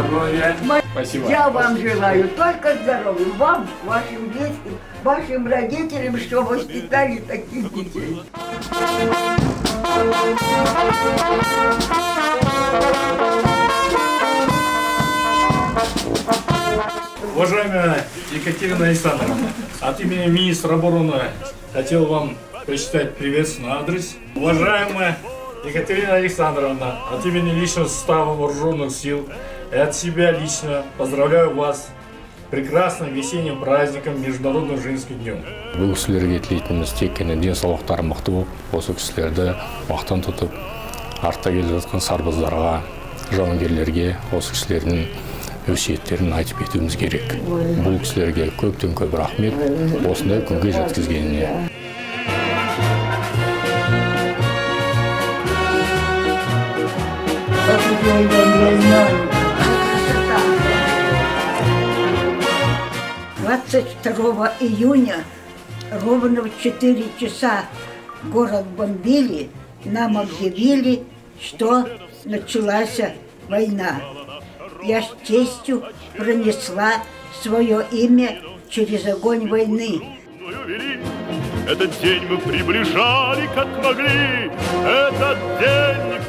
здоровья. Спасибо. Я вам желаю только здоровья, вам, вашим детям, вашим родителям, что воспитали таких детей. Уважаемая Екатерина Александровна, от имени министра обороны хотел вам прочитать приветственный адрес. Уважаемая Екатерина Александровна, от имени личного состава вооруженных сил и от себя лично поздравляю вас с прекрасным весенним праздником Международным женским днем. Бұл кісілерге тілейтініміз тек қана денсаулықтары мықты болып, осы кісілерді мақтан тұтып, артта келе жатқан сарбаздарға, жауынгерлерге осы кісілердің өсиеттерін айтып кетуіміз керек. Бұл кісілерге көптен көп рахмет, осындай күнге жеткізгеніне. «22 июня ровно в 4 часа город бомбили, нам объявили, что началась война. Я с честью пронесла свое имя через огонь войны. Этот день мы приближали, как могли, этот день